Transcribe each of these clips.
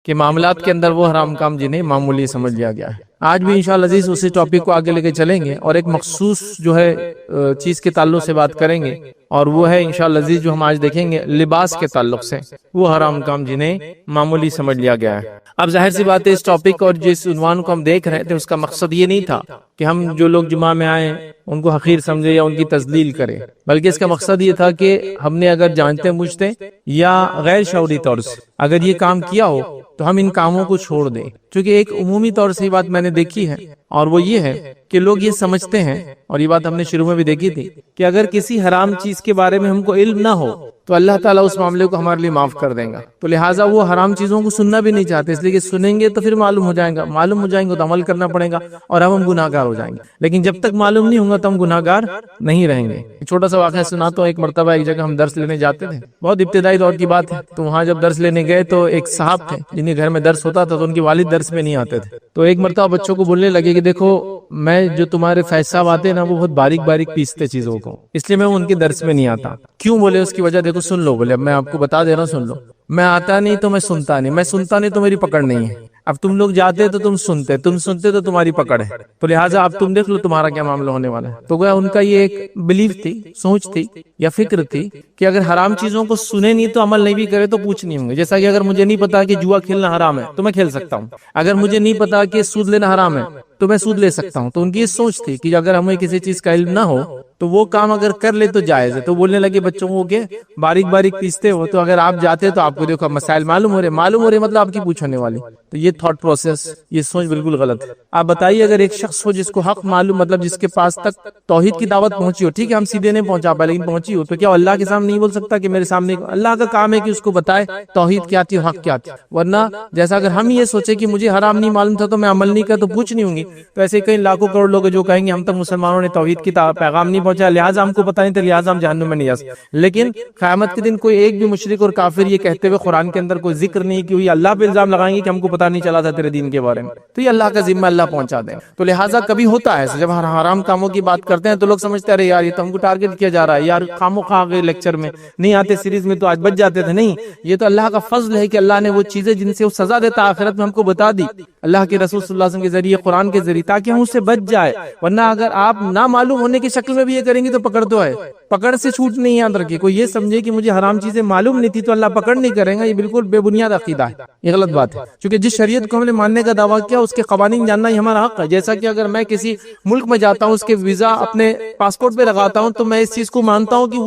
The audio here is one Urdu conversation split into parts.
کہ معاملات کے اندر وہ حرام کام جنہیں معمولی سمجھ لیا گیا ہے۔ آج بھی انشاءاللہ عزیز اسی ٹاپک کو آگے لے کے چلیں گے اور ایک مخصوص جو ہے چیز کے تعلق سے بات کریں گے، اور وہ ہے انشاءاللہ عزیز جو ہم آج دیکھیں گے لباس کے تعلق سے، وہ حرام کام جنہیں معمولی سمجھ لیا گیا ہے۔ اب ظاہر سی بات ہے اس ٹاپک اور جس عنوان کو ہم دیکھ رہے تھے اس کا مقصد یہ نہیں تھا کہ ہم جو لوگ جمعہ میں آئیں ان کو حقیر سمجھے یا ان کی تذلیل کریں، بلکہ اس کا مقصد یہ تھا کہ ہم نے اگر جانتے بوجھتے یا غیر شعوری طور سے اگر یہ کام کیا ہو تو ہم ان کاموں کو چھوڑ دیں، کیونکہ ایک عمومی طور سے یہ بات میں نے دیکھی ہے، اور وہ یہ ہے کہ لوگ یہ سمجھتے ہیں، اور یہ بات ہم نے شروع میں بھی دیکھی تھی، کہ اگر کسی حرام چیز کے بارے میں ہم کو علم نہ ہو تو اللہ تعالیٰ اس معاملے کو ہمارے لیے معاف کر دیں گا، تو لہٰذا وہ حرام چیزوں کو سننا بھی نہیں چاہتے، اس لیے کہ سنیں گے تو پھر معلوم ہو جائے گا تو عمل کرنا پڑے گا اور ہم گناہگار ہو جائیں گے، لیکن جب تک معلوم نہیں ہوگا تو ہم گناہگار نہیں رہیں گے۔ ایک چھوٹا سا واقعہ سناتا ہوں۔ ایک مرتبہ ایک جگہ ہم درس لینے جاتے تھے، بہت ابتدائی دور کی بات ہے، تو وہاں جب درس لینے گئے تو ایک صاحب تھے جن کے گھر میں درس ہوتا تھا، تو ان کے والد درس میں نہیں آتے تھے، تو ایک مرتبہ بچوں کو بولنے لگے کہ دیکھو میں جو تمہارے فیض صاحب آتے ہیں نا وہ بہت باریک باریک پیستے چیزوں کو، اس لیے میں ان کے درس میں نہیں آتا۔ کیوں بولے؟ اس کی وجہ دیکھو، سن لو، بولے اب میں آپ کو بتا دے رہا ہوں، سن لو۔ میں آتا نہیں تو میں سنتا نہیں تو میری پکڑ نہیں ہے۔ اب تم لوگ جاتے تو تم سنتے تو تمہاری پکڑ ہے، تو لہٰذا اب تم دیکھ لو تمہارا کیا معاملہ ہونے والا ہے۔ تو گویا ان کا یہ ایک بلیف تھی، سوچ تھی یا فکر تھی کہ اگر حرام چیزوں کو سنے نہیں تو عمل نہیں بھی کرے تو پوچھ نہیں ہوں گے۔ جیسا کہ اگر مجھے نہیں پتا کہ جوا کھیلنا حرام ہے تو میں کھیل سکتا ہوں، اگر مجھے نہیں پتا کہ سود لینا حرام ہے تو میں سود لے سکتا ہوں۔ تو ان کی یہ سوچ تھی کہ اگر ہمیں کسی چیز کا علم نہ ہو تو وہ کام اگر کر لے تو جائز ہے۔ تو بولنے لگے بچوں کو کہ باریک باریک پیستے ہو، تو اگر آپ جاتے تو آپ کو دیکھو مسائل معلوم ہو رہے مطلب آپ کی پوچھ ہونے والی۔ تو یہ تھاٹ پروسیس، یہ سوچ بالکل غلط ہے۔ آپ بتائیے اگر ایک شخص ہو جس کو حق معلوم، مطلب جس کے پاس تک توحید کی دعوت پہنچی ہو، ٹھیک ہے ہم سیدھے نہیں پہنچا پائے لیکن پہنچی ہو، تو کیا اللہ کے سامنے نہیں بول سکتا کہ میرے سامنے؟ اللہ کا کام ہے کہ اس کو بتائے توحید کیا تھی، حق کیا تھی۔ ورنہ جیسا اگر ہم یہ سوچے کہ مجھے حرام نہیں معلوم تھا تو میں عمل نہیں کر تو پوچھ نہیں ہوں گی، تو ایسے کئی لاکھوں کروڑ لوگ جو کہیں گے ہم تک مسلمانوں نے توحید کی پیغام نہیں پہنچایا لہٰذا ہم کو پتہ نہیں تھا لہٰذا ہم جہنم میں نہیں جا سکتے۔ لیکن قیامت کے دن کوئی ایک بھی مشرک اور کافر یہ کہتے ہوئے قرآن کے اندر کوئی ذکر نہیں کہ یہ اللہ پہ الزام لگائیں گے کہ ہم کو پتہ نہیں چلا تھا تیرے دین کے بارے میں، تو یہ اللہ کا ذمہ اللہ پہنچا دیں۔ تو لہٰذا کبھی ہوتا ہے جب حرام کاموں کی بات کرتے ہیں تو لوگ سمجھتے ہیں ارے یار یہ تو ہم کو ٹارگٹ کیا جا رہا ہے، یار خامو خواہ گئے لیکچر میں نہیں آتے، سیریز میں تو آج بچ جاتے تھے۔ نہیں، یہ تو اللہ کا فضل ہے کہ اللہ نے وہ چیزیں جن سے وہ سزا دیتا آخرت میں ہم کو بتا دی اللہ کے رسول صلی اللہ علیہ وسلم کے ذریعے، قرآن کے ذریعے، تاکہ ہم اس سے بچ جائے۔ ورنہ اگر آپ نہ معلوم ہونے کی شکل میں بھی یہ کریں گے تو پکڑ تو ہے، پکڑ سے چھوٹ نہیں۔ یاد رکھیے کوئی یہ سمجھے کہ مجھے حرام چیزیں معلوم نہیں تھی تو اللہ پکڑ نہیں کرے گا، یہ بالکل بے بنیاد عقیدہ ہے، یہ غلط بات ہے۔ کیونکہ جس شریعت کو ہم نے ماننے کا دعویٰ کیا اس کے قوانین جاننا ہی ہمارا حق ہے۔ جیسا کہ اگر میں کسی ملک میں جاتا ہوں، اس کے ویزا اپنے پاسپورٹ پہ لگاتا ہوں، تو میں اس چیز کو مانتا ہوں کہ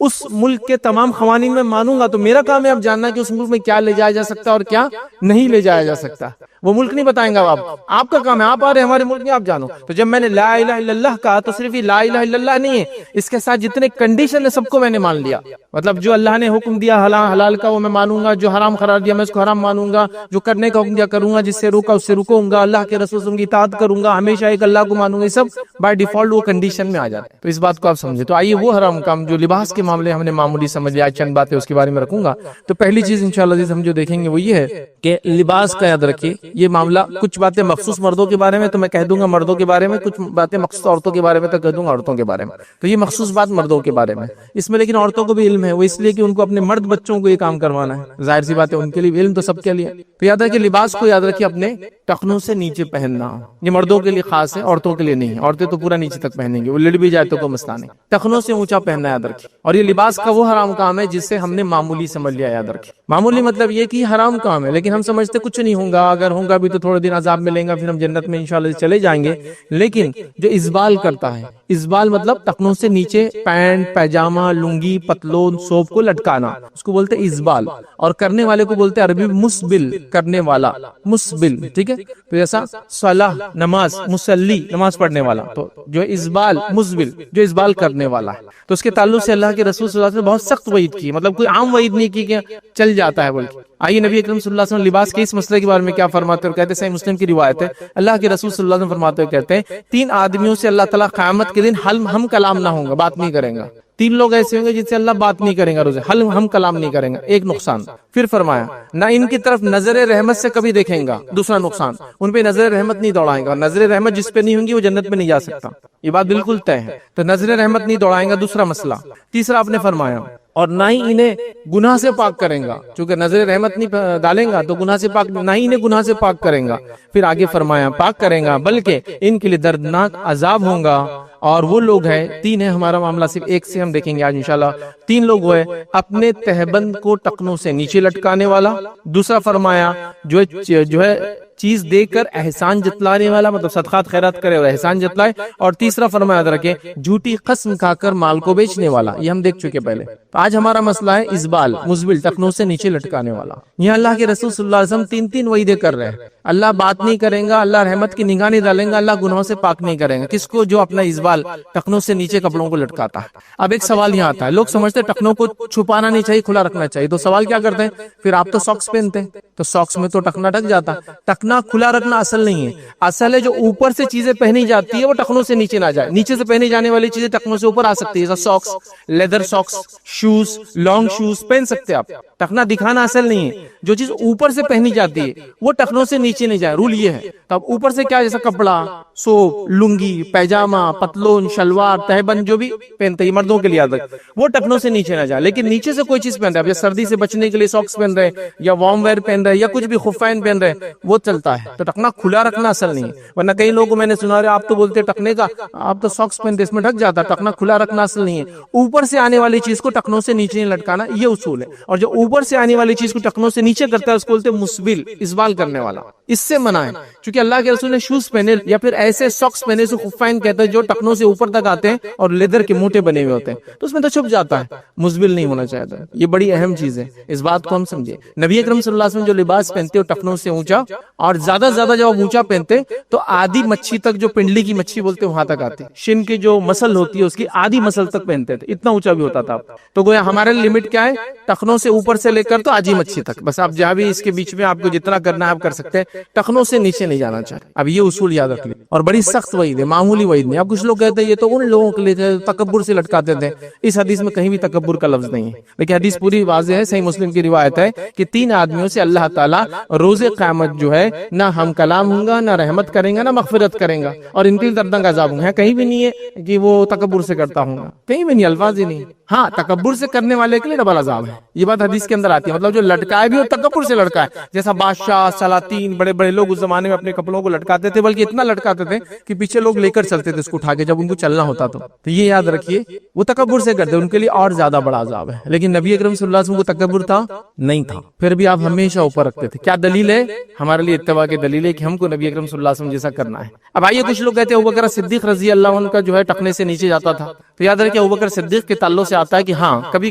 اس ملک کے تمام قوانین میں مانوں گا، تو میرا کام ہے اب جاننا کہ اس ملک میں کیا لے جایا جا سکتا ہے اور کیا نہیں لے جایا جا سکتا۔ وہ ملک نہیں بتائیں گا، آپ کا کام ہے، آپ آ رہے ہیں ہمارے ملک میں، آپ جانو۔ تو جب میں نے لا الہ الا اللہ کہا تو صرف یہ لا الہ الا اللہ نہیں ہے، اس کے ساتھ جتنے کنڈیشن ہے سب کو میں نے مان لیا۔ مطلب جو اللہ نے حکم دیا حلال کا وہ میں مانوں گا، جو حرام قرار دیا میں اس کو حرام مانوں گا، جو کرنے کا حکم دیا کروں گا، جس سے روکا اس سے رکوں گا، اللہ کے رسول کی اطاعت کروں گا، ہمیشہ ایک اللہ کو مانوں گا۔ یہ سب بائی ڈیفالٹ وہ کنڈیشن میں آ جاتے ہیں، تو اس بات کو آپ سمجھے۔ تو آئیے وہ حرام کام جو لباس کے معاملے ہم نے معمولی سمجھ لیا، چند باتیں اس کے بارے میں رکھوں گا۔ تو پہلی چیز انشاءاللہ عزیز ہم جو دیکھیں گے وہ یہ ہے کہ لباس کا یاد رکھیے، یہ معاملہ کچھ باتیں مخصوص مردوں کے بارے میں تو میں کہہ دوں گا مردوں کے بارے میں، کچھ باتیں مخصوص عورتوں کے بارے میں تو کہہ دوں گا عورتوں کے بارے میں۔ تو یہ مخصوص بات مردوں کے بارے میں، اس میں لیکن عورتوں کو بھی علم ہے، وہ اس لیے کہ ان کو اپنے مرد بچوں کو یہ کام کروانا ہے، ظاہر سی بات ہے ان کے لیے علم تو سب کے لیے۔ تو یاد رکھیے لباس کو یاد رکھیے اپنے ٹخنوں سے نیچے پہننا، یہ مردوں کے لیے خاص ہے، عورتوں کے لیے نہیں ہے۔ عورتیں تو پورا نیچے تک پہنیں گے، وہ لڑ بھی جائے تو کوئی مسئلہ نہیں، ٹخنوں سے اونچا پہننا یاد رکھیے۔ اور یہ لباس کا وہ حرام کام ہے جس سے ہم نے معمولی سمجھ لیا، یاد رکھیے معمولی مطلب یہ کہ حرام کام ہے لیکن ہم سمجھتے کچھ نہیں ہوگا، اگر ہوگا بھی تو تھوڑے دن عذاب ملیں گا، پھر ہم جنت میں انشاءاللہ چلے جائیں گے۔ لیکن جو اسبال کرتا ہے، اسبال مطلب ٹخنوں سے نیچے پینٹ، پیجامہ، لنگی، پتلون، سوپ کو لٹکانا، اس کو بولتے اسبال، اور کرنے والے کو بولتے عربی مسبل، کرنے والا، مسبل، ٹھیک ہے۔ تو جیسا صلاح نماز، مصلی نماز پڑھنے والا، تو جو اسبال مسبل جو اسبال کرنے والا ہے، تو اس کے تعلق سے اللہ کے رسول صلی اللہ علیہ وسلم بہت سخت وعید کی، مطلب کوئی عام وعید نہیں کی کہ چل جاتا ہے بلکہ۔ آئیے نبی اکرم صلی اللہ علیہ وسلم لباس کے اس مسئلے کے بارے میں کیا فرماتے ہیں، اور کہتے ہیں صحیح مسلم کی روایت ہے، اللہ کے رسول صلی اللہ علیہ وسلم فرماتے ہوئے کہتے ہیں 3 آدمیوں سے اللہ تعالیٰ قیامت کے دن ہم کلام نہ ہوں گا، بات نہیں کریں گا۔ 3 لوگ ایسے ہوں گے جن سے اللہ بات نہیں کریں گا، روزے ہم کلام نہیں کریں گا، ایک نقصان۔ پھر فرمایا نہ ان کی طرف نظر رحمت سے کبھی دیکھیں گا، دوسرا نقصان، ان پہ نظر رحمت نہیں دوڑائیں گا، اور نظر رحمت جس پہ نہیں ہوں گی وہ جنت میں نہیں جا سکتا، یہ بات بالکل طے ہے۔ تو نظر رحمت نہیں دوڑائیں گا، دوسرا مسئلہ۔ تیسرا آپ نے فرمایا اور نہ ہی انہیں گناہ سے پاک کریں گا، چونکہ نظر رحمت نہیں ڈالیں گا تو گناہ سے پاک، نہ ہی انہیں گناہ سے پاک کریں گا، پھر آگے فرمایا پاک کریں گا، بلکہ ان کے لیے دردناک عذاب ہوں گا۔ اور وہ لوگ ہیں، تین ہے ہمارا معاملہ، صرف ایک سے ہم دیکھیں گے آج انشاءاللہ۔ تین لوگ ہوئے، اپنے تہبند کو ٹخنوں سے نیچے لٹکانے والا، دوسرا فرمایا جو ہے چیز دے کر احسان جتلانے والا، مطلب صدقات خیرات کرے اور احسان جتلائے، اور تیسرا فرمایا یاد رکھے جھوٹی قسم کھا کر مال کو بیچنے والا، یہ ہم دیکھ چکے پہلے۔ تو آج ہمارا مسئلہ ہے ازبال، مزبل، ٹخنوں سے نیچے لٹکانے والا۔ یہاں اللہ کے رسول صلی اللہ علیہ وسلم تین وعیدیں کر رہے ہیں، اللہ بات نہیں کریں گا، اللہ رحمت کی نگاہ نہیں ڈالیں گا، اللہ گناہوں سے پاک نہیں کریں گا، کس کو؟ جو اپنا ازبال، ٹخنوں سے نیچے کپڑوں کو لٹکاتا ہے۔ اب ایک سوال یہاں آتا ہے، لوگ سمجھتے ہیں ٹخنوں کو چھپانا نہیں چاہیے، کھلا رکھنا چاہیے، تو سوال کیا کرتے ہیں پھر؟ آپ تو ساکس پہنتے ہیں، تو ساکس میں تو ٹخنا ڈھک جاتا۔ ٹخنا کھلا رکھنا اصل نہیں ہے، اصل ہے جو اوپر سے چیزیں پہنی جاتی ہے وہ ٹخنوں سے نیچے نہ جائے، نیچے سے پہنی جانے والی چیزیں ٹخنوں سے اوپر آ سکتی ہے، جیسا socks, leather socks, shoes, long shoes پہن سکتے آپ، ٹخنا دکھانا اصل نہیں ہے، جو چیز اوپر سے پہنی جاتی ہے وہ ٹخنوں سے نیچے نہیں جائے، رول یہ ہے۔ تو اب اوپر سے کیا، جیسا کپڑا، سوپ، لنگی، پیجامہ، پتلون، شلوار، تہبند جو بھی پہنتے ہیں مردوں کے لیے عادت، وہ ٹخنوں سے نیچے نہ جائے، لیکن نیچے سے کوئی چیز پہن رہے ہیں، اب سردی سے بچنے کے لیے ساکس پہن رہے ہیں یا وارم ویئر پہن رہے ہیں یا کچھ بھی خفین پہن رہے ہیں وہ چلتا ہے، تو ٹخنا کھلا رکھنا اصل نہیں ہے۔ ورنہ کئی لوگوں کو میں نے سنا رہا، آپ تو بولتے ٹخنے کا، آپ تو ساکس پہنتے اس میں ڈھک جاتا، ٹخنا کھلا رکھنا اصل نہیں ہے، اوپر سے آنے والی چیز کو ٹخنوں سے نیچے نہیں لٹکانا، یہ اصول ہے۔ اور جو اوپر سے آنے والی چیز کو ٹخنوں سے نیچے کرتا ہے اس کو بولتے ہیں مسبل، اسبال کرنے والا، اس سے منع ہے۔ چونکہ اللہ کے رسول نے شوز پہنے یا پھر ایسے ساکس پہنے سے خفین کہتے ہیں جو ٹخنوں سے اوپر تک آتے ہیں اور لیدر کے موٹے بنے ہوئے ہوتے ہیں، تو اس میں تو چھپ جاتا ہے، مسبل نہیں ہونا چاہتا۔ یہ بڑی اہم چیز ہے، اس بات کو ہم سمجھے۔ نبی اکرم صلی اللہ علیہ وسلم جو لباس پہنتے ہیں ٹخنوں سے اونچا، اور زیادہ جب آپ اونچا پہنتے تو آدھی مچھی تک، جو پنڈلی کی مچھی بولتے ہیں وہاں تک آتی، شن کی جو مسل ہوتی ہے اس کی آدھی مسل تک پہنتے تھے، اتنا اونچا بھی ہوتا تھا۔ تو گویا ہمارے لمٹ کیا ہے؟ ٹخنوں سے اوپر سے لے کر تو آدھی مچھی تک، بس آپ جہاں بھی اس کے بیچ میں آپ کو جتنا کرنا ہے آپ کر سکتے ہیں، ٹخنوں سے نیچے نہیں جانا چاہتے۔ اب یہ اصول یاد رکھ لیں، اور بڑی سخت وعید ہے، معمولی وعید نہیں۔ اب کچھ لوگ کہتے ہیں یہ تو ان لوگوں کے لیے تکبر سے لٹکاتے تھے، اس حدیث میں کہیں بھی تکبر کا لفظ نہیں ہے، لیکن حدیث پوری واضح ہے، صحیح مسلم کی روایت ہے کہ تین آدمیوں سے اللہ تعالیٰ روز قیامت جو ہے نہ ہم کلام ہوں گا، نہ رحمت کریں گا، نہ مغفرت کریں گا، اور ان کے لیے دردناک عذاب ہوں گے۔ کہیں بھی نہیں ہے کہ وہ تکبر سے کرتا ہوں گا، کہیں بھی نہیں، الفاظ ہی نہیں۔ ہاں، تکبر سے کرنے والے کے لیے ڈبل عذاب ہے، یہ بات حدیث کے اندر آتی ہے، مطلب جو لٹکائے بھی اور تکبر سے لٹکائے، جیسا بادشاہ، سلاطین، بڑے بڑے لوگ اس زمانے میں اپنے کپڑوں کو لٹکاتے تھے، بلکہ اتنا لٹکاتے تھے کہ پیچھے لوگ لے کر چلتے تھے اس کو اٹھا کے جب ان کو چلنا ہوتا تو یہ یاد رکھیے وہ تکبر سے کرتے، ان کے لیے اور زیادہ بڑا عذاب ہے۔ لیکن نبی اکرم صلی اللہ علیہ وسلم کو تکبر تھا نہیں تھا، پھر بھی آپ ہمیشہ اوپر رکھتے تھے۔ کیا دلیل ہے؟ ہمارے لیے اتباع کی دلیل ہے کہ ہم کو نبی اکرم صلی اللہ علیہ وسلم جیسا کرنا ہے۔ اب آئیے، کچھ لوگ کہتے ہیں ابوبکر صدیق رضی اللہ عنہ کا جو ہے ٹخنے سے نیچے جاتا تھا، تو یاد رکھیں ابوبکر صدیق کے تعلق سے آتا ہے کہ ہاں کبھی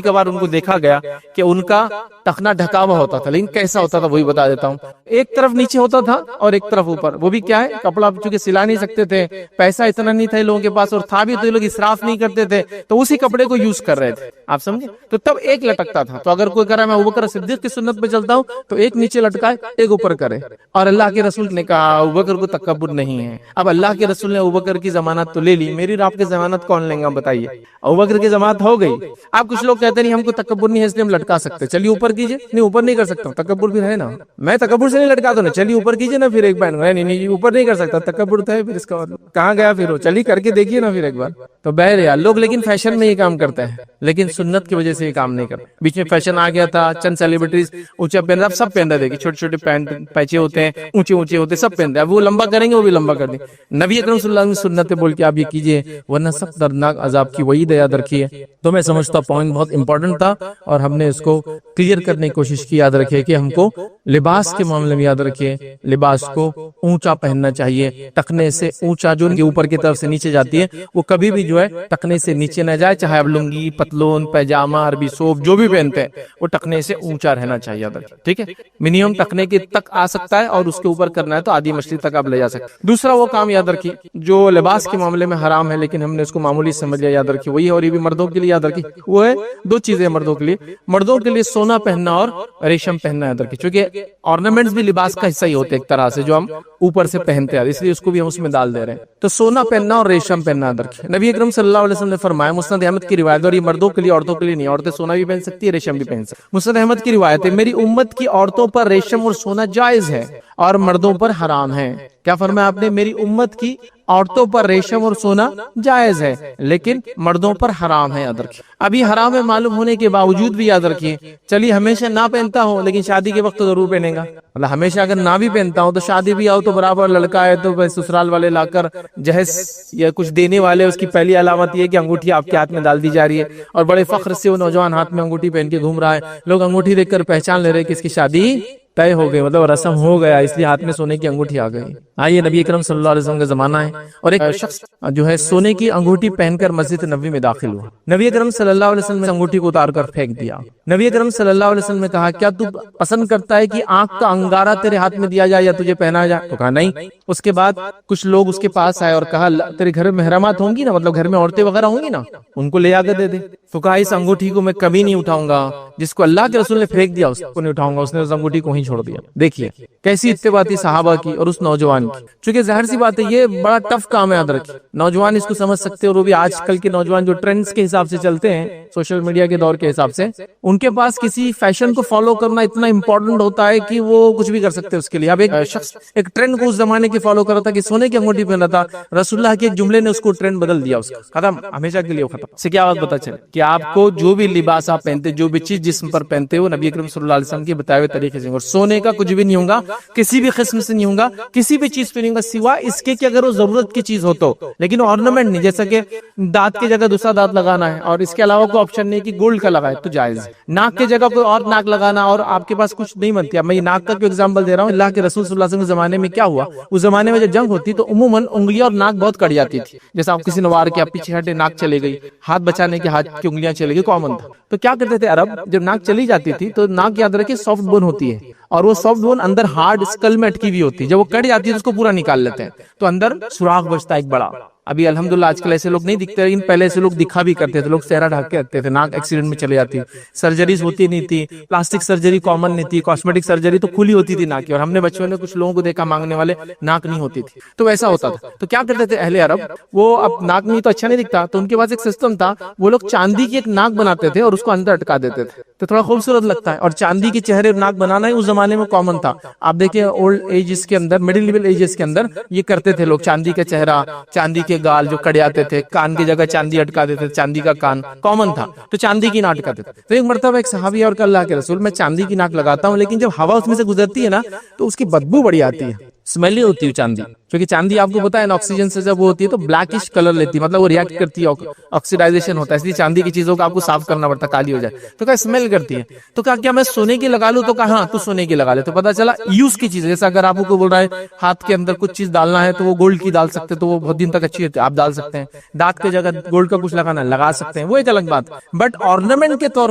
کبھار ان کو دیکھا گیا کہ ان کا ٹخنا ڈھکا ہوا ہوتا تھا، لیکن کیسا ہوتا تھا وہی بتا دیتا ہوں۔ ایک طرف نیچے ہوتا تھا اور ایک طرف اوپر، وہ بھی کیا ہے؟ کپڑا چونکہ سلا نہیں سکتے تھے، پیسہ اتنا نہیں تھا لوگوں کے پاس، اور تھا بھی تو یہ لوگ اسراف نہیں کرتے تھے، تو اسی کپڑے کو یوز کر رہے تھے، آپ سمجھے؟ تو تب ایک لٹکتا تھا، تو اگر کوئی کہہ رہا ہے میں ابوبکر صدیق کی سنت پہ چلتا ہوں تو ایک نیچے لٹکائے ایک اوپر کرے، اور اللہ کے رسول نے کہا ابوبکر کو تکبر نہیں ہے۔ اب اللہ کے رسول نے ابوبکر کی ضمانت تو لے لی، میری اور آپ کی ضمانت کون لیں گا بتائیے؟ ابوبکر کی ضمانت ہو گئی۔ اب کچھ لوگ کہتے ہیں ہم کو تکبر نہیں ہے اس لیے ہم لٹکا سکتے، چلیے اوپر کیجئے، نہیں اوپر نہیں کر سکتا، تکبر بھی ہے نا، میں تکبر سے نہیں لٹکاتا نا، چلیے اوپر کیجئے نا، پھر ایک بار نہیں اوپر نہیں کر سکتا، تکبر تو ہے، پھر اس کا کہاں گیا پھر وہ، چلیے کر کے دیکھیے نا پھر ایک بار۔ تو بہرحال لوگ لیکن فیشن میں یہ کام کرتے ہیں، لیکن سنت کی وجہ سے یہ کام نہیں کرتے۔ بیچ میں فیشن آ گیا تھا، چند سیلیبریٹیز اونچا پہن رہے، اب سب پہن رہے، دیکھیے چھوٹے چھوٹے پینٹ پیچے ہوتے ہیں، اونچے اونچے ہوتے ہیں، سب پہن رہے ہیں، اب وہ لمبا کریں گے وہ بھی لمبا کر دیں۔ نبی اکرم صلی اللہ علیہ وسلم سنت بول کے آپ یہ کیجئے، ورنہ سخت دردناک عذاب کی وعید یاد رکھیے۔ تو میں سمجھتا ہوں پوائنٹ بہت امپورٹنٹ تھا اور ہم نے اس کو کلیئر کرنے کی کوشش کی۔ یاد رکھیے کہ ہم کو لباس کے معاملے میں یاد رکھیے لباس کو اونچا پہننا چاہیے، ٹخنے سے اونچا جو اوپر کی طرف سے نیچے جاتی ہے وہ کبھی بھی جو ہے ٹخنے سے نیچے نہ جائے، چاہے آپ لنگی، پتلون، پیجامہ، عربی سوپ جو بھی پہنتے ہیں وہ ٹخنے سے اونچا رہنا چاہیے، یاد رکھیے، ٹھیک ہے؟ منیمم ٹخنے کے تک آ سکتا ہے اور اس کے اوپر کرنا ہے تو آدھی مچھلی تک آپ لے جا سکتے ہیں۔ دوسرا وہ کام یاد رکھیے جو لباس کے معاملے میں حرام ہے لیکن ہم نے اس کو معمولی سمجھ لیا، یاد رکھیے وہی ہے، اور یہ بھی مردوں کے لیے یاد رکھیے، وہ ہے دو چیزیں مردوں کے لیے، مردوں کے لیے سونا پہننا اور ریشم پہننا، یاد رکھیے، چونکہ آرنامنٹس بھی لباس کا حصہ ہی ہوتے ہیں ایک طرح سے جو ہم اوپر سے پہنتے ہیں، اس لیے اس کو بھی ہم اس میں ڈال دے رہے ہیں۔ تو سونا پہننا اور ریشم پہننا یاد رکھیے، نبی اکرم صلی اللہ علیہ وسلم نے فرمایا، مسند احمد کی روایت، اور یہ مردوں کے لیے عورتوں کے لیے نہیں، عورتیں سونا بھی پہن سکتی ہے ریشم بھی پہن سکتی ہے۔ مسند احمد کی روایت ہے، میری امت کی عورتوں پر ریشم اور سونا جائز ہے اور مردوں پر حرام ہے۔ کیا فرمایا آپ نے؟ میری امت کی عورتوں پر ریشم اور سونا جائز ہے لیکن مردوں پر حرام ہے، یاد رکھیے۔ ابھی حرام ہے معلوم ہونے کے باوجود بھی یاد رکھیے، چلیے ہمیشہ نہ پہنتا ہوں لیکن شادی کے وقت تو ضرور پہنے گا، مطلب ہمیشہ اگر نہ بھی پہنتا ہوں تو شادی بھی آؤ تو برابر، لڑکا ہے تو سسرال والے لا کر جہیز یا کچھ دینے والے، اس کی پہلی علامت یہ کہ انگوٹھی آپ کے ہاتھ میں ڈال دی جا رہی ہے، اور بڑے فخر سے وہ نوجوان ہاتھ میں انگوٹھی پہن کے گھوم رہا ہے، لوگ انگوٹھی دیکھ کر پہچان لے رہے کہ اس کی شادی طے ہو گئی، مطلب رسم ہو گیا، اس لیے ہاتھ میں سونے کی انگوٹھی آ گئی۔ آئیے نبی اکرم صلی اللہ علیہ وسلم کا زمانہ ہے اور ایک شخص جو ہے سونے کی انگوٹھی پہن کر مسجد نبوی میں داخل ہوا، نبی اکرم صلی اللہ علیہ وسلم نے انگوٹھی کو اتار کر پھینک دیا۔ نبی اکرم صلی اللہ علیہ وسلم نے کہا کیا تو پسند کرتا ہے کہ آنکھ کا انگارہ تیرے ہاتھ میں دیا جائے یا تجھے پہنا جائے؟ تو کہا نہیں۔ اس کے بعد کچھ لوگ اس کے پاس آئے اور کہا تیرے گھر میں محرمات ہوں گی نا، مطلب گھر میں عورتیں وغیرہ ہوں گی نا، ان کو لے آ کر دے دے۔ تو کہا اس انگوٹھی کو میں کبھی نہیں اٹھاؤں گا، جس کو اللہ کے رسول نے پھینک دیا اس کو نہیں اٹھاؤں گا۔ اس نے اس انگوٹھی کو ہی چھوڑ دیا۔ دیکھیے کیسی اتباع تھی صحابہ کی اور اس نوجوان کی، چونکہ ظاہر سی بات ہے یہ بڑا ٹف کام ہے، یاد رکھیے نوجوان اس کو سمجھ سکتے ہیں، اور وہ بھی آج کل کے نوجوان جو ٹرینڈز کے حساب سے چلتے ہیں، سوشل میڈیا کے دور کے حساب سے، ان کے پاس کسی فیشن کو فالو کرنا اتنا امپورٹنٹ ہوتا ہے کہ وہ کچھ بھی کر سکتے ہیں اس کے لیے۔ اب ایک شخص ایک ٹرینڈ کو اس زمانے کے فالو کر رہا تھا کہ سونے کی انگوٹھی پہنا تھا، رسول اللہ کے ایک جملے نے اس کو ٹرینڈ بدل دیا، اس کا ختم، ہمیشہ کے لیے ختم۔ سے کیا بات پتہ چلے کہ آپ کو جو بھی لباس آپ پہنتے، جو بھی چیز جسم پر پہنتے وہ نبی اکرم صلی اللہ علیہ وسلم کے بتائے ہوئے طریقے سے، اور سونے کا کچھ بھی نہیں ہوگا، کسی بھی قسم سے نہیں ہوگا، کسی بھی چیز پہ نہیں ہوگا سوائے اس کے کہ اگر وہ ضرورت کی چیز ہو تو، لیکن آرنامنٹ نہیں، جیسا کہ دانت کی جگہ دوسرا دانت لگانا ہے اور اس کے علاوہ کوئی آپشن نہیں کہ گولڈ کا لگائے تو جائز ہے، ناک کی جگہ کوئی اور ناک لگانا اور آپ کے پاس کچھ نہیں بنتی۔ اب میں یہ ناک کا کوئی ایگزامپل دے رہا ہوں، اللہ کے رسول صلی اللہ علیہ وسلم کے زمانے میں کیا ہوا، اس زمانے میں جب جنگ ہوتی تو عموماً انگلیاں اور ناک بہت کٹ جاتی تھی، جیسا آپ کسی نے وار کیا پیچھے ہٹے ناک چلے گئی، ہاتھ بچانے کے ہاتھ کی انگلیاں چلے گئی، کامن تھا۔ تو کیا کرتے تھے عرب، جب ناک چلی جاتی تھی تو ناک یاد رکھے سافٹ بون ہوتی ہے، اور وہ سافٹ بون اندر ہارڈ اسکل میں اٹکی ہوئی ہوتی ہے، جب وہ کٹ جاتی ہے تو اس کو پورا نکال لیتے ہیں تو اندر سوراخ بچتا ہے ایک بڑا۔ ابھی الحمدللہ آج کل ایسے لوگ نہیں دکھتے، لیکن پہلے ایسے لوگ دکھا بھی کرتے تھے، لوگ چہرہ ڈھک کے رکھتے تھے، ناک ایکسیڈنٹ میں چلے جاتی، سرجریز ہوتی نہیں تھی، پلاسٹک سرجری کامن نہیں تھی، کاسمیٹک سرجری تو کھلی ہوتی تھی ناک کی، اور ہم نے بچپن میں کچھ لوگوں کو دیکھا مانگنے والے ناک نہیں ہوتی تھی، تو ایسا ہوتا تھا۔ تو کیا کرتے تھے اہل عرب، وہ اب ناک نہیں تو اچھا نہیں دکھتا تو ان کے پاس ایک سسٹم تھا، وہ لوگ چاندی کی ایک ناک بناتے تھے اور اس کو اندر اٹکا دیتے تھے تو تھوڑا خوبصورت لگتا ہے، اور چاندی کے چہرے ناک بنانا ہی اس زمانے میں کامن تھا۔ آپ دیکھیں اولڈ ایجز کے اندر، مڈل لیول ایجز کے اندر یہ کرتے تھے لوگ، چاندی کا چہرہ، چاندی کے گال جو کٹ جاتے تھے، کان کی جگہ چاندی اٹکا دیتے تھے، چاندی کا کان کامن تھا، تو چاندی کی ناک اٹکاتے تھے۔ تو ایک مرتبہ ایک صحابی اور کہ اللہ کے رسول میں چاندی کی ناک لگاتا ہوں لیکن جب ہوا اس میں سے گزرتی ہے نا تو اس کی بدبو بڑی آتی ہے، اسمیلی ہوتی ہے چاندی، کیونکہ چاندی آپ کو پتا ہے نا آکسیجن سے جب وہ ہوتی ہے تو بلیکش کلر لیتی ہے، مطلب وہ ریئیکٹ کرتی ہے، آکسیڈائزیشن ہوتا ہے، اس لیے چاندی کی چیزوں کو آپ کو صاف کرنا پڑتا ہے، کالی ہو جائے تو کیا اسمیل کرتی ہے۔ تو کہا کیا میں سونے کی لگا لوں؟ تو کہا ہاں تو سونے کی لگا لے۔ تو پتا چلا یوز کی چیز، جیسا اگر آپ کو بول رہا ہے ہاتھ کے اندر کچھ چیز ڈالنا ہے تو وہ گولڈ کی ڈال سکتے تو وہ بہت دن تک اچھی ہوتی ہے، آپ ڈال سکتے ہیں، دانت کی جگہ گولڈ کا کچھ لگانا لگا سکتے ہیں، وہ ایک الگ بات، بٹ آرنامنٹ کے طور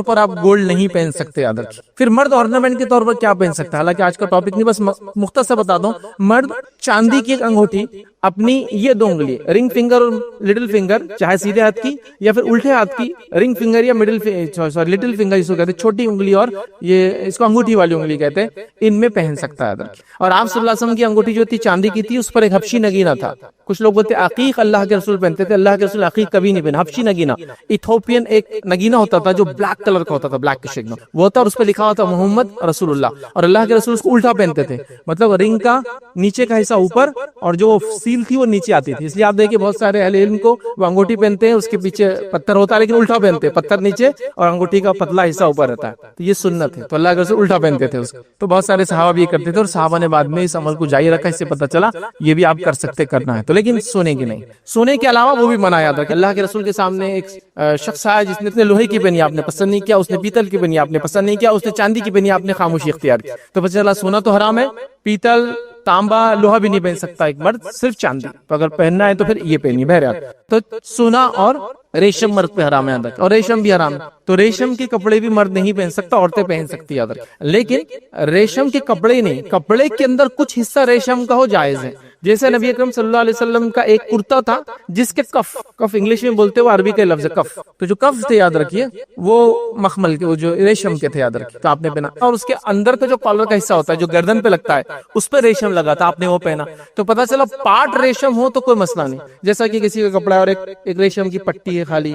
پر آپ گولڈ نہیں پہن سکتے یاد رکھیے۔ پھر مرد آرنامنٹ کے طور پر کیا پہن سکتا ہے، حالانکہ آج کا ٹاپک نہیں، بس مختصر بتا دوں، مرد چاندی کی ایک انگوٹھی اپنی یہ دو انگلی رنگ فنگر اور لٹل فنگر، چاہے سیدھے ہاتھ کی یا پھر الٹے ہاتھ کی رنگ فنگر یا لٹل فنگر جس کو کہتے ہیں چھوٹی انگلی، اور یہ اس کو انگوٹھی والی انگلی کہتے ہیں، ان میں پہن سکتا ہے۔ اور آپ صلی اللہ علیہ وسلم کی انگوٹھی جو تھی چاندی کی تھی، اس پر ایک حبشی نگینہ تھا، کچھ لوگ بولتے عقیق اللہ کے رسول پہنتے تھے، اللہ کے رسول عقیق کبھی نہیں پہنا، حبشی نگینہ ایتھوپین ایک نگینہ ہوتا تھا جو بلیک کلر کا ہوتا تھا، بلیک شیڈ میں وہ ہوتا، اور اس پہ لکھا ہوتا محمد رسول اللہ، اور اللہ کے رسول اس کو الٹا پہنتے تھے، مطلب رنگ کا نیچے کا حصہ اوپر اور جو سیل تھی وہ نیچے آتی تھی، اس لیے آپ دیکھیں بہت سارے اہل علم کو وہ انگوٹھی پہنتے ہیں اس کے پیچھے پتھر ہوتا ہے لیکن الٹا پہنتے ہیں، پتھر نیچے اور انگوٹھی کا پتلا حصہ اوپر رہتا ہے، تو یہ سنت ہے، تو اللہ کے رسول الٹا پہنتے تھے اس کو، تو بہت سارے صحابہ بھی کرتے تھے اور صحابہ نے بعد میں اس عمل کو جاری رکھا، اس سے پتہ چلا یہ بھی آپ کر سکتے، کرنا ہے تو، لیکن سونے کی نہیں، سونے کے علاوہ وہ بھی منایا تھا کہ اللہ کے رسول کے سامنے ایک شخص آیا جس نے لوہے کی پہنی آپ نے پسند نہیں کیا، اس نے پیتل کی پہنی آپ نے پسند نہیں کیا، اس نے چاندی کی پہنی آپ نے خاموشی اختیار کی، تو پتہ چلا سونا تو حرام ہے، پیتل تانبا لوہا بھی نہیں پہن سکتا ایک مرد، صرف چاندی، تو اگر پہننا ہے تو پھر یہ پہنی بہرحال، تو سونا اور ریشم مرد پہ حرام ہے یاد رکھ، اور ریشم بھی حرام ہے، تو ریشم کے کپڑے بھی مرد نہیں پہن سکتا، عورتیں پہن سکتی یاد رکھ، لیکن ریشم کے کپڑے نہیں، کپڑے کے اندر کچھ حصہ ریشم کا ہو جائز ہے، جیسے نبی اکرم صلی اللہ علیہ وسلم کا ایک کرتا تھا جس کے کف انگلش میں بولتے وہ عربی کا لفظ ہے کف، تو جو کف تھے یاد رکھیے وہ مخمل کے، وہ جو ریشم کے تھے یاد رکھیے، تو آپ نے پہنا، اور اس کے اندر کا جو کالر کا حصہ ہوتا ہے جو گردن پہ لگتا ہے اس پہ ریشم لگا تھا، آپ نے وہ پہنا، تو پتہ چلا پارٹ ریشم ہو تو کوئی مسئلہ نہیں، جیسا کہ کسی کا کپڑا اور ایک ریشم کی پٹی ہے خالی،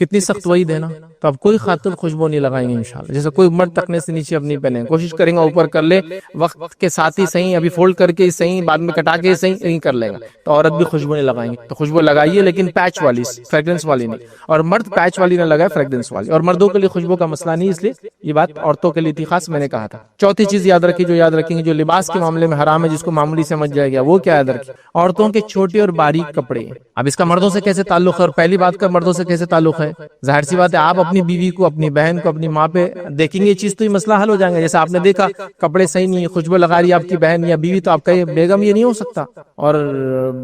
کتنی سخت وعید ہے نا. تو اب کوئی خاتون خوشبو نہیں لگائیں گے انشاءاللہ. جیسے کوئی مرد تکنے سے نیچے اپنی پہنے, کوشش کریں گا اوپر کر لے, وقت کے ساتھ ہی صحیح, ابھی فولڈ کر کے صحیح, بعد میں کٹا کے صحیح, نہیں کر لے گا تو عورت بھی خوشبو نہیں لگائیں گے. تو خوشبو لگائیے لیکن پیچ والی, فریگرنس والی نہیں, اور مرد پیچ والی نہ لگائے, فریگرنس والی. اور مردوں کے لیے خوشبو کا مسئلہ نہیں, اس لیے یہ بات عورتوں کے لیے تھی خاص, میں نے کہا تھا. چوتھی چیز یاد رکھیے, جو یاد رکھیں گے, جو لباس کے معاملے میں حرام ہے, جس کو معمولی سمجھ جائے گا, وہ کیا یاد رکھیں, عورتوں کے چھوٹے اور باریک کپڑے. اب اس کا مردوں سے کیسے تعلق ہے, اور پہلی بات کا مردوں سے کیسے تعلق ہے؟ ظاہر سی بات ہے, آپ اپنی بیوی کو, اپنی بہن کو, اپنی ماں پہ دیکھیں گے یہ چیز تو یہ مسئلہ حل ہو جائے گا. جیسے آپ نے دیکھا کپڑے صحیح نہیں, خوشبو لگا رہی ہے آپ کی بہن یا بیوی, تو آپ کا یہ بیگم یہ نہیں ہو سکتا, اور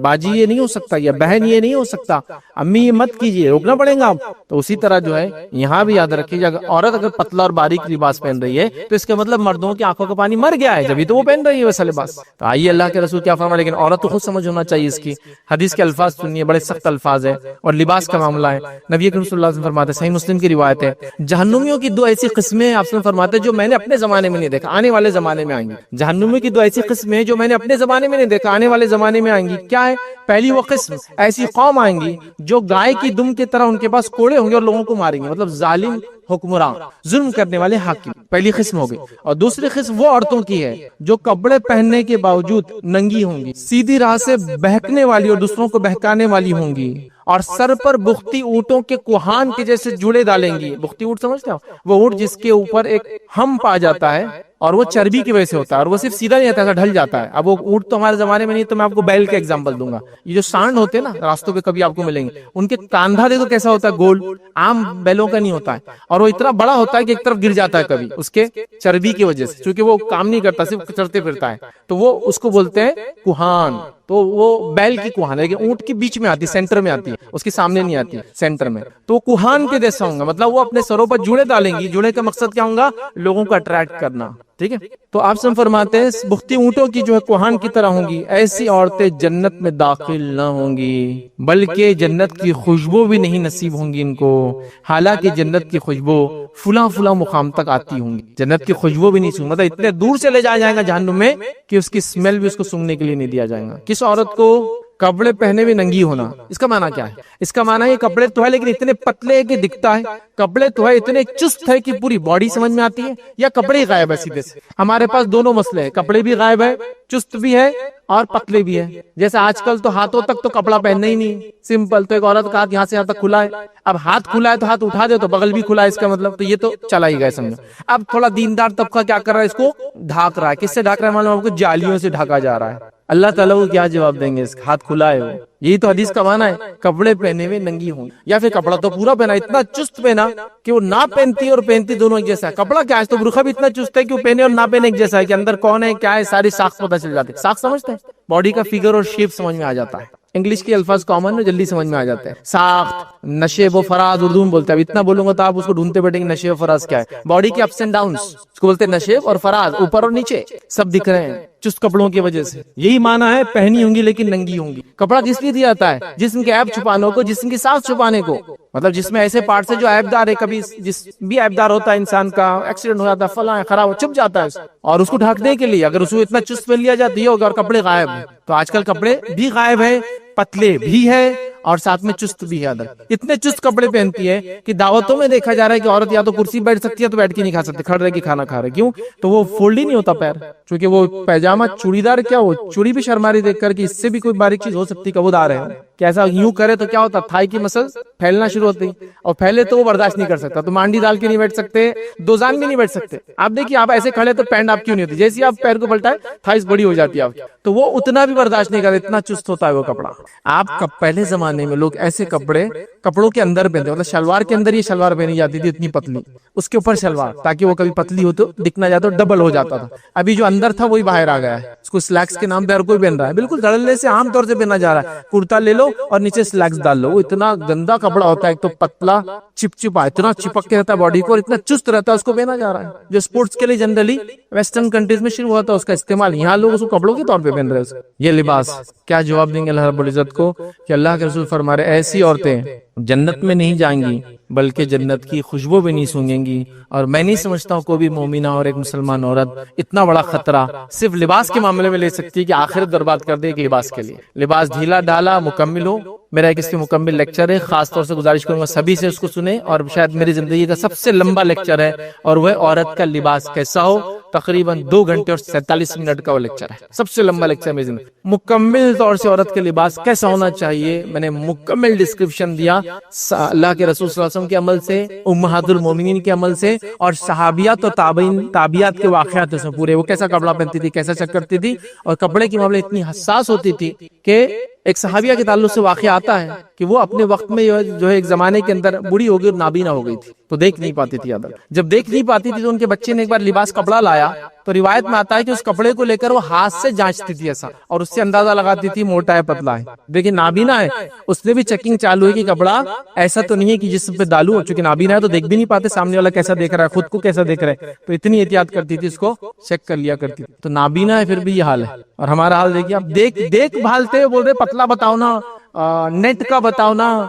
باجی یہ نہیں ہو سکتا, یا بہن یہ نہیں ہو سکتا, امی یہ مت کیجیے, روکنا پڑے گا آپ. تو اسی طرح جو ہے یہاں بھی یاد رکھیے, عورت اگر پتلا اور باریک لباس پہن رہی ہے تو اس کا مطلب مردوں کی آنکھوں کا پانی مر گیا ہے, جبھی تو وہ پہن رہی ہے ویسا لباس. تو آئیے اللہ کے رسول کیا فرمایا, لیکن عورت تو خود سمجھ ہونا چاہیے اس کی. حدیث کے الفاظ سنیے, بڑے سخت الفاظ ہیں, اور لباس کا معاملہ ہے. نبی کریم صلی اللہ علیہ وسلم فرماتے ہیں, صحیح مسلم کی روایت ہے, جہنمیوں کی دو ایسی قسمیں آپ سے فرماتے ہیں جو میں نے اپنے زمانے میں نہیں دیکھا, آنے والے زمانے میں آئیں گی. جہنمیوں کی دو ایسی قسمیں ہیں جو میں نے اپنے زمانے میں نہیں دیکھا, آنے والے زمانے میں آئیں گی. کیا ہے؟ پہلی وہ قسم, ایسی قوم آئیں گی جو گائے کی دم کی طرح ان کے پاس کوڑے ہوں گے اور لوگوں کو ماریں گے, مطلب ظالم حکمراں, ظلم کرنے والے حاکم. پہلی قسم ہو گئی. اور دوسری قسم وہ عورتوں کی ہے جو کپڑے پہننے کے باوجود ننگی ہوں گی, سیدھی راہ سے بہکنے والی اور دوسروں کو بہکانے والی ہوں گی, اور سر پر بختی اونٹوں کے کوہان کے جیسے جوڑے ڈالیں گی. بختی اونٹ سمجھتے ہو, وہ اونٹ جس کے اوپر ایک ہم پا جاتا ہے اور وہ چربی کی وجہ سے ہوتا ہے, اور وہ صرف سیدھا نہیں ہوتا, ڈھل جاتا ہے. اب وہ اونٹ تو ہمارے زمانے میں نہیں, تو میں آپ کو بیل کا ایگزامپل دوں گا. یہ جو سانڈ ہوتے ہیں نا راستوں پہ کبھی آپ کو ملیں گے, ان کے کاندھا دیکھو کیسا ہوتا ہے, گول, عام بیلوں کا نہیں ہوتا ہے, اور وہ اتنا بڑا ہوتا ہے کہ ایک طرف گر جاتا ہے کبھی اس کے چربی کی وجہ سے, چونکہ وہ کام نہیں کرتا, صرف چلتے پھرتا ہے. تو وہ اس کو بولتے ہیں کوہان. تو وہ بیل کی کوہان ہے, لیکن اونٹ کی بیچ میں آتی, سینٹر میں آتی ہے, اس کے سامنے نہیں آتی, سینٹر میں. تو کوہان کے جیسا ہوں گا, مطلب وہ اپنے سروں پر جوڑے ڈالیں گی. جوڑے کا مقصد کیا ہوگا؟ لوگوں کو اٹریکٹ کرنا. ٹھیک ہے, تو آپ سے فرماتے ہیں بختی اونٹوں کی جو ہے کوہان کی طرح ہوں گی. ایسی عورتیں جنت میں داخل نہ ہوں گی, بلکہ جنت کی خوشبو بھی نہیں نصیب ہوں گی ان کو. حالانکہ جنت کی خوشبو فلاں فلاں مقام تک آتی ہوں گی, جنت کی خوشبو بھی نہیں سونگ, مطلب اتنے دور سے لے جایا جائے گا جہنم میں کہ اس کی اسمیل بھی اس کو سونگنے کے لیے نہیں دیا جائے گا. کس عورت کو؟ کپڑے پہنے میں ننگی ہونا. اس کا معنی کیا ہے؟ اس کا معنی ہے کپڑے تو ہے لیکن اتنے پتلے ہے کہ دکھتا ہے, کپڑے تو ہے اتنے چست ہے کہ پوری باڈی سمجھ میں آتی ہے, یا کپڑے ہی غائب ہے سیدھے سے. ہمارے پاس دونوں مسئلے ہیں, کپڑے بھی غائب ہے, چست بھی ہے, اور پتلے بھی ہے. جیسے آج کل تو ہاتھوں تک تو کپڑا پہننا ہی نہیں, سمپل. تو ایک عورت کا ہاتھ یہاں سے یہاں تک کھلا ہے, اب ہاتھ کھلا ہے تو ہاتھ اٹھا دے تو بغل بھی کھلا ہے, اس کا مطلب تو یہ تو چلا ہی گیا سمجھو. اب تھوڑا دیندار طبقہ کیا کر رہا ہے, اس کو ڈھاک رہا ہے. کس سے ڈھاک رہا ہے معلوم؟ آپ کو جالیوں سے ڈھاکا جا رہا ہے. اللہ تعالیٰ کو کیا جواب دیں گے, اس ہاتھ کھلا ہے وہ. یہی تو حدیث کا معنی ہے, کپڑے پہنے میں ننگی ہوں. یا پھر کپڑا تو پورا پہنا, اتنا چست پہنا کہ وہ نہ پہنتی اور پہنتی دونوں ایک جیسا ہے. کپڑا کیا ہے تو برقع بھی اتنا چست ہے کہ وہ پہنے اور نہ پہنے ایک جیسا ہے, کہ اندر کون ہے کیا ہے ساری ساخت پتہ چل جاتی ہے. ساخت سمجھتے ہیں, باڈی کا فگر اور شیپ سمجھ میں آ جاتا ہے. انگلش کے الفاظ کامن ہے, جلدی سمجھ میں آ جاتے ہیں. ساخت, نشیب و فراز اردو میں بولتے ہیں. اب اتنا بولوں گا تو آپ اس کو ڈھونڈتے بیٹھیں گے نشیب و فراز کیا ہے. باڈی کے اپس اینڈ ڈاؤنس اس کو بولتے ہیں نشیب اور فراز, اوپر اور نیچے سب دکھ رہے ہیں چست کپڑوں کی وجہ سے. یہی معنی ہے پہنی ہوں گی لیکن ننگی ہوں گی. کپڑا کس لیے دیا جاتا ہے؟ جسم کے عیب چھپانے کو, جسم کی سانس چھپانے کو. مطلب جس میں ایسے پارٹس ہے جو عیب دار ہے, کبھی جس بھی عیب دار ہوتا ہے انسان کا, ایکسیڈنٹ ہو جاتا ہے, فلاں ہے, خراب ہو, چھپ جاتا ہے, اور اس کو ڈھانکنے کے لیے اگر اس کو اتنا چست پہن لیا جاتی ہے اور کپڑے غائب ہیں. تو آج کل کپڑے بھی غائب ہے, پتلے بھی ہے, اور ساتھ میں چست بھی ہے. اتنے چست کپڑے پہنتی ہے کہ دعوتوں میں دیکھا جا رہا ہے کہ عورت یا تو کرسی بیٹھ سکتی ہے تو بیٹھ کے نہیں کھا سکتی, کھڑ رہ کے کھانا کھا رہے. کیوں؟ تو وہ فولڈ ہی نہیں ہوتا پیر, کیونکہ وہ پیجامہ چوڑی دار, کیا وہ چوڑی بھی شرماری دیکھ کر کہ اس سے بھی کوئی باریک چیز ہو سکتی, کبوتار ہے کہ ایسا یوں کرے تو کیا ہوتا, تھائی کی مسلز پھیلنا شروع ہوتی, اور پھیلے تو وہ برداشت نہیں کر سکتا. تو مانڈی ڈال کے نہیں بیٹھ سکتے, دوزان بھی نہیں بیٹھ سکتے. آپ دیکھیے آپ ایسے کھڑے تو پینٹ آپ کیوں نہیں ہوتی, جیسے آپ پیر کو پلٹائے تھائیز بڑی ہو جاتی ہے آپ کی. تو وہ اتنا بھی برداشت نہیں کرتے, اتنا چست ہوتا ہے وہ کپڑا. آپ پہلے زمانے میں لوگ ایسے کپڑے کپڑوں کے اندر پہنتے, مطلب شلوار کے اندر یہ شلوار پہنی جاتی تھی اتنی پتلی, اس کے اوپر شلوار, تاکہ وہ کبھی پتلی ہو تو دکھنا جاتا, ڈبل ہو جاتا تھا. ابھی جو اندر تھا وہی باہر آ گیا ہے, اس کو سلیکس کے نام پہ ہر کوئی پہن رہا ہے. بالکل دھڑلے سے عام طور سے پہنا جا رہا ہے. کرتا لے لو اور نیچے سلیکس ڈال لو, وہ اتنا گندا کپڑا ہوتا ہے, ایک تو پتلا چپچپا, اتنا چپک کے رہتا ہے باڈی کو, اور اتنا چست رہتا ہے, اس کو پہنا جا رہا ہے. جو اسپورٹس کے لیے جنرلی ویسٹرن کنٹریز میں شروع ہوا تھا اس کا استعمال, یہاں لوگ اس کو کپڑوں کے طور پہ پہن رہے ہیں. یہ لباس کیا جواب دیں گے اللہ رب العزت کو, کہ اللہ کے رسول فرما رہے ایسی عورتیں جنت میں نہیں جائیں گی بلکہ جنت کی خوشبو بھی نہیں سونگیں گی. اور میں نہیں سمجھتا ہوں کوئی بھی مومنہ اور ایک مسلمان عورت اتنا بڑا خطرہ صرف لباس کے معاملے میں لے سکتی ہے کہ آخرت برباد کر دے ایک لباس کے لیے. لباس ڈھیلا ڈالا مکمل ہو میرا ایک اس پہ مکمل لیکچر ہے، خاص طور سے گزارش کروں گا سبھی سے اس کو سنیں، اور شاید میری زندگی کا سب سے لمبا لیکچر ہے، اور وہ عورت کا لباس کیسا ہو، تقریباً 2 گھنٹے اور 47 منٹ کا وہ لیکچر ہے، سب سے لمبا لیکچر میری زندگی، مکمل طور سے عورت کا لباس کیسا ہونا چاہیے میں نے مکمل ڈسکرپشن دیا، اللہ کے رسول صلی اللہ علیہ وسلم کے عمل سے، امہات المومنین کے عمل سے، اور صحابیات اور تابعیات کے واقعات اس میں پورے، وہ کیسا کپڑا پہنتی تھی، کیسا چک کرتی تھی، اور کپڑے کی معاملے اتنی حساس ہوتی تھی کہ ایک صحابیہ کے تعلق سے واقعہ آتا ہے کہ وہ اپنے وقت میں جو ہے ایک زمانے کے اندر بوڑھی ہو گئی اور نابینا ہو گئی تھی، تو دیکھ نہیں پاتی تھی عادت، جب دیکھ نہیں پاتی تھی تو ان کے بچے نے ایک بار لباس کپڑا لایا، تو روایت میں آتا ہے کہ اس کپڑے کو لے کر وہ ہاتھ سے جانچتی تھی ایسا، اور اس سے اندازہ لگاتی تھی موٹا ہے پتلا ہے، دیکھیں نابینا ہے، اس نے بھی چیکنگ چالو ہے کہ کپڑا ایسا تو نہیں ہے کہ جسم پہ ڈالوں، چونکہ نابینا ہے تو دیکھ بھی نہیں پاتے سامنے والا کیسا دیکھ رہا ہے، خود کو کیسا دیکھ رہا ہے، تو اتنی احتیاط کرتی تھی، اس کو چیک کر لیا کرتی تھی، تو نابینا ہے پھر بھی یہ حال ہے، اور ہمارا حال دیکھیے، اب دیکھ بھالتے بول رہے پتلا بتاؤ نا، نیٹ کا بتاؤ نا،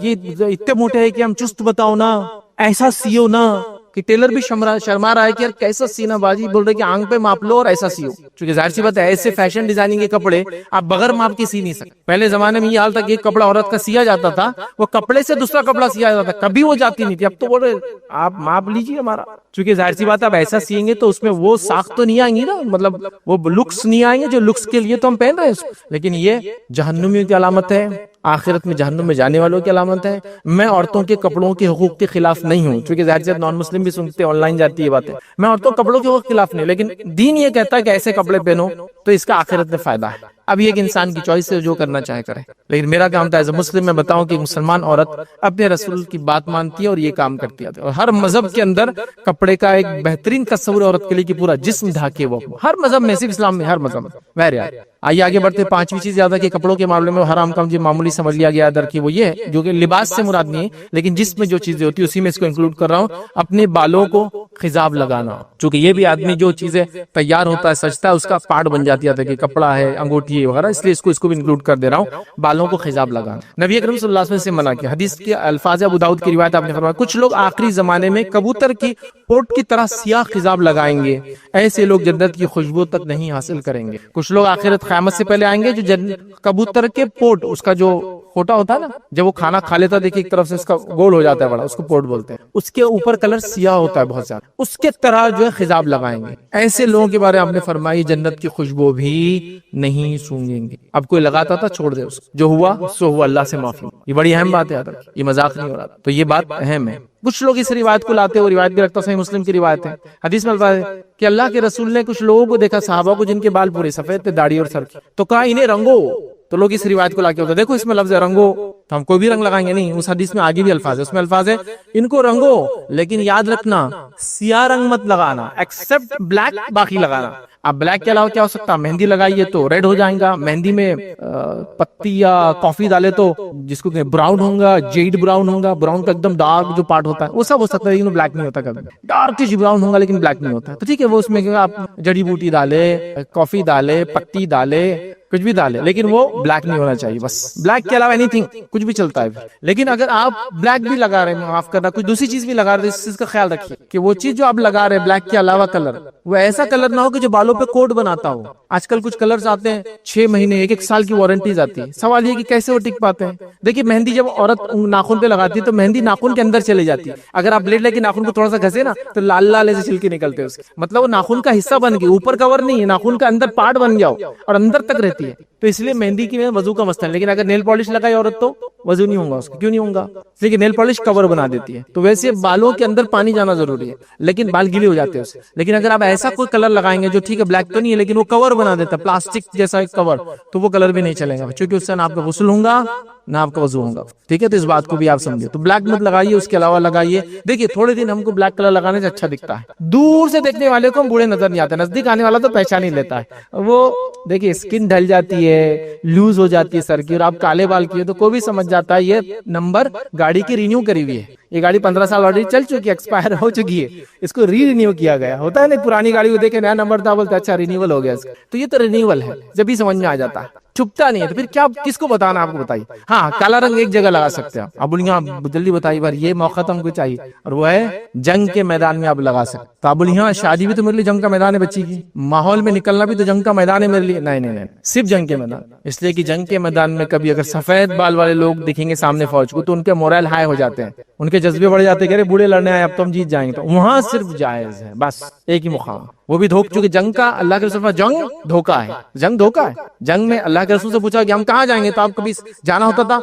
یہ اتنے موٹے ہے کہ ہم چست بتاؤ نا، ایسا سیو نا، کہ ٹیلر بھی شرما رہا ہے کہ یار کیسا سینا بازی، بول رہے کہ آنکھ پہ ماپ لو اور ایسا سیو، چونکہ ظاہر سی بات ہے ایسے فیشن ڈیزائننگ کے کپڑے آپ بغیر ماپ کے سی نہیں سکتے، پہلے زمانے میں یہ حال تھا کہ ایک کپڑا عورت کا سیا جاتا تھا، وہ کپڑے سے دوسرا کپڑا سیا جاتا تھا، کبھی وہ جاتی نہیں تھی، اب تو بول رہے آپ ماپ لیجیے ہمارا، چونکہ ظاہر سی بات ہے اب ایسا سیئیں گے تو اس میں وہ ساخت تو نہیں آئیں گی نا، مطلب وہ لکس نہیں آئیں گے جو لکس کے لیے تو ہم پہن رہے ہیں، لیکن یہ جہنمیوں کی علامت ہے، آخرت میں جہنم میں جانے والوں کی علامت ہے۔ میں عورتوں کے کپڑوں کے حقوق کے خلاف نہیں ہوں، چونکہ ظاہر سے نان مسلم بھی سنتے آن لائن جاتی ہے باتیں، میں عورتوں کے کپڑوں کے حقوق کے خلاف نہیں، لیکن دین یہ کہتا ہے کہ ایسے کپڑے پہنو تو اس کا آخرت میں فائدہ ہے۔ اب یہ ایک انسان کی چوائس ہے، جو کرنا چاہے کرے، لیکن میرا کام تھا ایز اے مسلم میں بتاؤں کہ مسلمان عورت اپنے رسول کی بات مانتی ہے اور یہ کام کرتی ہے، اور ہر مذہب کے اندر کپڑے کا ایک بہترین تصور عورت کے لیے کہ پورا جسم ڈھاکے، وہ ہر مذہب میں، صرف اسلام میں، ہر مذہب میں بہرحال۔ آئیے آگے بڑھتے، پانچویں چیز یاد ہے کہ کپڑوں کے معاملے میں حرام کام جو معمولی سمجھ لیا گیا ادھر کی وہ یہ ہے، جو کہ لباس سے مراد نہیں ہے، لیکن جس میں جو چیزیں ہوتی ہیں اسی میں اس کو انکلوڈ کر رہا ہوں، اپنے بالوں کو خضاب لگانا، چونکہ یہ بھی آدمی جو چیزیں تیار ہوتا ہے سجتا ہے اس کا پارٹ بن جاتی ہے کہ کپڑا ہے، انگوٹھی ہے وغیرہ، اس لیے اس کو بھی انکلوڈ کر دے رہا ہوں، بالوں کو خضاب لگانا۔ نبی اکرم صلی اللہ علیہ وسلم سے منع کیا، حدیث کے الفاظ ابو داؤد کی روایت آپ نے فرمایا کچھ لوگ آخری زمانے میں کبوتر کی پوٹ کی طرح سیاہ خضاب لگائیں گے، ایسے لوگ جنت کی خوشبو تک نہیں حاصل کریں گے۔ کچھ لوگ آخرت قیامت سے پہلے آئیں گے جو کبوتر کے پوٹ، اس کا جو کھوٹا ہوتا ہے نا، جب وہ کھانا کھا لیتا دیکھیے ایک طرف سے اس کا گول ہو جاتا ہے بڑا، اس کو پوٹ بولتے ہیں، اس کے اوپر کلر سیاہ ہوتا ہے بہت زیادہ، اس کے طرح جو ہے خضاب لگائیں گے، ایسے لوگوں کے بارے میں آپ نے فرمائی جنت کی خوشبو بھی نہیں سونگیں گے۔ اب کوئی لگاتا تھا چھوڑ دے، اس جو ہوا سو ہوا، اللہ سے معافی، یہ بڑی اہم بات ہے، یہ مذاق نہیں ہو رہا، تو یہ بات اہم ہے۔ کچھ لوگ اس روایت کو لاتے ہیں، وہ روایت بھی رکھتا صحیح مسلم کی روایت ہے، حدیث میں الفاظ ہے کہ اللہ کے رسول نے کچھ لوگوں کو دیکھا، صحابہ کو، جن کے بال پورے سفید تھے، داڑھی اور سر کی، تو کہا انہیں رنگو، تو لوگ اس روایت کو لا کے ہوتا دیکھو اس میں لفظ ہے رنگو، تو ہم کوئی بھی رنگ لگائیں گے نہیں، اس حدیث میں آگے بھی الفاظ ہے، اس میں الفاظ ہے ان کو رنگو، لیکن یاد رکھنا سیاہ رنگ مت لگانا، ایکسپٹ بلیک، باقی لگانا۔ اب بلیک کے علاوہ کیا ہو سکتا ہے، مہندی لگائیے تو ریڈ ہو جائیں گا، مہندی میں پتی یا کافی ڈالے تو جس کو براؤن ہوگا، جیڈ براؤن ہوگا، براؤن کا ایک دم ڈارک جو پارٹ ہوتا ہے وہ سب ہو سکتا ہے، لیکن بلیک نہیں ہوتا، کبھی ڈارکش براؤن ہوگا لیکن بلیک نہیں ہوتا، تو ٹھیک ہے وہ اس میں آپ جڑی بوٹی ڈالے، کافی ڈالے، پتی ڈالے، کچھ بھی ڈالے، لیکن وہ بلیک نہیں ہونا چاہیے، بس بلیک کے علاوہ اینی تھنگ کچھ بھی چلتا ہے۔ لیکن اگر آپ بلیک بھی لگا رہے ہیں، معاف کرنا کچھ دوسری چیز بھی لگا رہے ہیں، اس چیز کا خیال رکھیے کہ وہ چیز جو آپ لگا رہے ہیں بلیک کے علاوہ کلر، وہ ایسا کلر نہ ہو کہ جو بالوں پہ کوٹ بناتا ہو۔ آج کل کچھ کلرز آتے ہیں 6 مہینے 1 سال کی وارنٹیز آتی ہے، سوال یہ کہ کیسے وہ ٹک پاتے ہیں۔ دیکھیے مہندی جب عورت ناخن پہ لگاتی ہے تو مہندی ناخن کے اندر چلی جاتی ہے، اگر آپ بلیڈ لے کے ناخن کو تھوڑا سا گھسے نا تو لال لال ایسے چھلکے نکلتے ہیں اس کے، مطلب وہ ناخن کا حصہ بن گئی، اوپر کور نہیں ہے، ناخن کا اندر پارٹ بن جاؤ اور اندر تک رہتی ہے، تو اس لیے مہندی کی وضو کا مسئلہ ہے۔ لیکن اگر نیل پالش لگائی عورت تو وضو نہیں ہوگا اس کو، کیوں نہیں ہوگا؟ اس لیے کہ نیل پالش کور بنا دیتی ہے، تو ویسے بالوں کے اندر پانی جانا ضروری ہے، لیکن بال گیلے ہو جاتے ہیں اس سے۔ لیکن اگر آپ ایسا کوئی کلر لگائیں گے جو ٹھیک ہے بلیک تو نہیں ہے لیکن وہ کور بنا دیتا ہے، پلاسٹک جیسا ایک کور، تو وہ کلر بھی نہیں چلے گا، کیونکہ اس سے نہ آپ کا غسل ہوگا نہ آپ کا وضو ہوگا، ٹھیک ہے؟ تو اس بات کو بھی آپ سمجھے، تو بلیک مت لگائیے، اس کے علاوہ لگائیے۔ دیکھیے تھوڑے دن ہم کو بلیک کلر لگانے سے اچھا دکھتا ہے، دور سے دیکھنے والے کو ہم بوڑھے نظر نہیں آتے، نزدیک آنے والا تو پہچان ہی لیتا ہے۔ وہ دیکھیے اسکن ڈھل جاتی ہے، لوز ہو جاتی ہے سر کی، اور آپ کالے بال کیے تو کوئی بھی سمجھ جاتا ہے یہ نمبر گاڑی کی رینیو کری ہوئی ہے، یہ گاڑی 15 سال آلریڈی چل چکی ہے، ایکسپائر ہو چکی ہے، اس کو رینیو کیا گیا ہوتا ہے نا، پرانی گاڑی کو دیکھے نیا نمبر تھا بولتے اچھا رینیول ہو گیا اس کا، تو یہ تو رینیول ہے، جب بھی سمجھ میں آ جاتا ہے۔ چپتا نہیں ہے تو پھر کیا کس کو بتانا آپ کو بتائیے. ہاں کالا رنگ ایک جگہ لگا سکتے ہیں آپ بولیے ہاں جلدی بتائیے بار یہ موقع تو ہم کو چاہیے اور وہ ہے جنگ کے میدان میں آپ لگا سکتے. تو آپ بولیے ہاں شادی بھی تو میرے لیے جنگ کا میدان ہے بچی کی, ماحول میں نکلنا بھی تو جنگ کا میدان ہے میرے لیے. نہیں صرف جنگ کے میدان, اس لیے کہ جنگ کے میدان میں کبھی اگر سفید بال والے لوگ دکھیں گے سامنے فوج کو تو ان کے مورائل ہائی ہو جاتے ہیں, ان کے جذبے بڑھ جاتے ہیں کہ ارے بوڑھے لڑنے آئے اب تو ہم جیت جائیں گے. تو وہاں صرف جائز ہے بس ایک ہی مقام, وہ بھی چونکہ جنگ کا اللہ کے رسول جنگ دھوکا ہے, جنگ دھوکا ہے. جنگ میں اللہ کے رسول سے پوچھا کہ ہم کہاں جائیں گے تو آپ کبھی جانا ہوتا تھا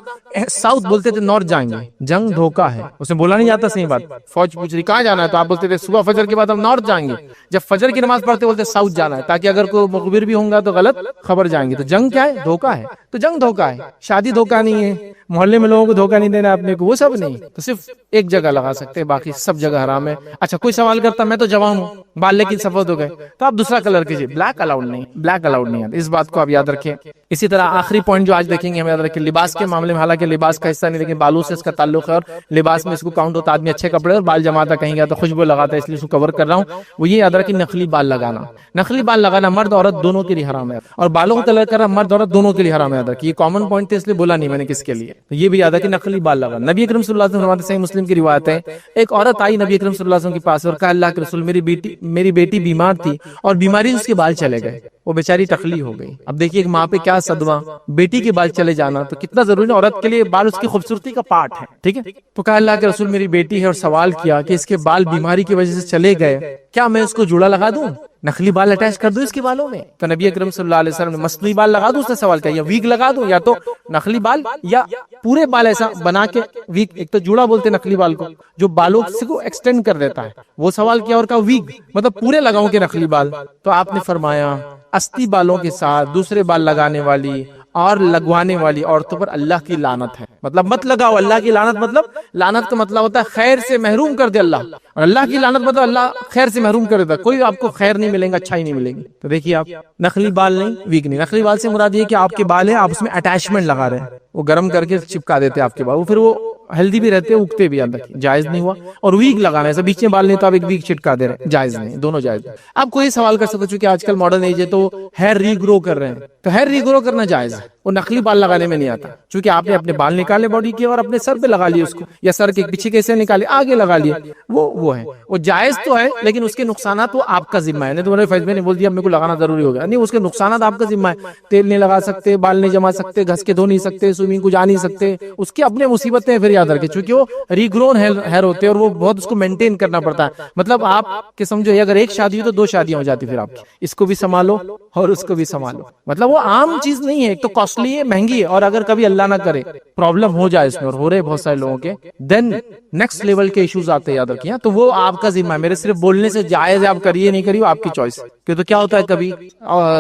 ساؤتھ بولتے تھے نارتھ جائیں گے. جنگ دھوکا ہے, اسے بولا نہیں جاتا صحیح بات. فوج پوچھ رہی کہاں جانا ہے تو آپ بولتے تھے صبح فجر کے بعد ہم نارتھ جائیں گے. جب فجر کی نماز پڑھتے بولتے ساؤتھ جانا ہے تاکہ اگر کوئی مخبر بھی ہوں گا تو غلط خبر جائیں گے. تو جنگ کیا ہے؟ دھوکا ہے. تو جنگ دھوکا ہے, شادی دھوکا نہیں ہے, محلے میں لوگوں کو دھوکا نہیں دینا اپنے کو, وہ سب نہیں. تو صرف ایک جگہ لگا سکتے ہیں, باقی سب جگہ حرام ہے. اچھا کوئی سوال کرتا میں تو جوان ہوں بال لیکن سفید ہو گئے تو آپ دوسرا کلر کیجیے, بلیک الاؤڈ نہیں, بلیک الاؤڈ نہیں ہے. اس بات کو آپ یاد رکھیں. اسی طرح آخری پوائنٹ جو آج دیکھیں گے ہم یاد رکھیں لباس کے معاملے میں, حالانکہ لباس کا حصہ نہیں لیکن بالوں سے اس کا تعلق ہے اور لباس میں اس کو کاؤنٹ ہوتا. آدمی اچھے کپڑے اور بال جماتا کہیں گا تو خوشبو لگاتا ہے, اس لیے اس کو کور کر رہا ہوں. وہ یہ یاد رکھیں نقلی بال لگانا, نقلی بال لگانا مرد عورت دونوں کے لیے حرام ہے, اور بالوں کو کلر کرنا مرد عورت دونوں کے لیے حرام ہے. یاد رکھیں یہ کامن پوائنٹ ہے اس لیے بولا نہیں میں نے کس کے لیے. تو یہ بھی یاد ہے کہ نقلی بال لگانا. نبی اکرم صلی اللہ علیہ وسلم فرماتے ہیں, صحیح مسلم کی روایت ہے, ایک عورت آئی نبی اکرم صلی اللہ علیہ وسلم کے پاس اور کہا اللہ کے رسول میری بیٹی بیمار تھی اور بیماری سے اس کے بال چلے گئے, وہ بیچاری ٹکلی ہو گئی. اب دیکھیے ایک ماں پہ کیا صدمہ, بیٹی کے بال چلے جانا تو کتنا ضروری ہے. عورت کے لیے بال اس کی خوبصورتی کا پارٹ ہے, ٹھیک ہے. تو کہا اللہ کے رسول میری بیٹی ہے اور سوال کیا کہ اس کے بال بیماری کی وجہ سے چلے گئے, کیا میں اس کو جوڑا لگا دوں, نقلی بال اٹیچ کر دوں اس کے بالوں میں؟ تو نبی اکرم صلی اللہ علیہ وسلم نے مصنوعی بال لگا دوں, اس نے سوال کیا, یا ویگ لگا دوں, یا تو نقلی بال یا پورے بال ایسا بنا کے ویگ, ایک تو جوڑا بولتے نقلی بال کو جو بالوں سے کو ایکسٹینڈ کر دیتا ہے, وہ سوال کیا, اور کہا ویگ مطلب پورے لگاؤں کے نقلی بال. تو آپ نے فرمایا استی بالوں کے ساتھ دوسرے بال لگانے والی اور لگوانے والی عورتوں پر اللہ کی لعنت ہے. مطلب مت لگاؤ, اللہ کی لعنت مطلب لعنت کا مطلب ہوتا ہے خیر سے محروم کر دے اللہ, اور اللہ کی لعنت مطلب اللہ خیر سے محروم کر دیتا, کوئی آپ کو خیر نہیں ملے گا, اچھائی نہیں ملے گی. تو دیکھیے آپ نقلی بال نہیں, ویگ نہیں. نقلی بال سے مراد یہ کہ آپ کے بال ہیں آپ اس میں اٹیچمنٹ لگا رہے ہیں, وہ گرم کر کے چپکا دیتے آپ کے بال, وہ پھر وہ ہیلدی بھی رہتے ہیں, اگتے بھی, اندر جائز نہیں ہوا. اور ویگ لگانا ایسا بیچ میں بال نہیں تو آپ ایک ویگ چھٹکا دے رہے ہیں, جائز نہیں, دونوں جائز. آپ کوئی سوال کر سکتے چونکہ آج کل ماڈرن ایج ہے تو ہیئر ری گرو کر رہے ہیں, تو ہیئر ری گرو کرنا جائز ہے, وہ نقلی بال لگانے میں نہیں آتا, چونکہ آپ نے اپنے بال نکالے باڈی کے اور اپنے سر پہ لگا لیے اس کو, یا سر کے پیچھے کیسے نکالے آگے لگا لیے, وہ ہے, وہ جائز تو ہے لیکن اس کے نقصانات وہ آپ کا ذمہ ہے. نہیں تمہارے فیض میں نے بول دیا میرے کو لگانا ضروری ہو گیا, نہیں, اس کے نقصانات آپ کا ذمہ ہے. تیل نہیں لگا سکتے, بال نہیں جما سکتے, گھس کے دھو نہیں سکتے, سوئمنگ کو جا نہیں سکتے, اس کی اپنے مصیبتیں ہیں. پھر یاد رکھیں چونکہ وہ ری گرون ہیئر ہوتے ہیں اور وہ بہت اس کو مینٹین کرنا پڑتا ہے. مطلب آپ کے سمجھو اگر ایک شادی ہو تو 2 شادیاں ہو جاتی, پھر آپ اس کو بھی سنبھالو اور اس کو بھی سنبھالو. مطلب وہ عام چیز نہیں ہے, ایک تو کاسٹلی ہے, مہنگی ہے, اور اگر کبھی اللہ نہ کرے پرابلم ہو جائے اس میں, اور ہو رہے بہت سارے لوگوں کے, دین نیکسٹ لیول کے ایشوز آتے ہیں. یاد رکھیں تو وہ آپ کا ذمہ ہے, میرے صرف بولنے سے جائز ہے, آپ کریے نہیں کریے آپ کی چوائس. کہ تو کیا ہوتا ہے کبھی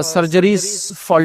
سرجری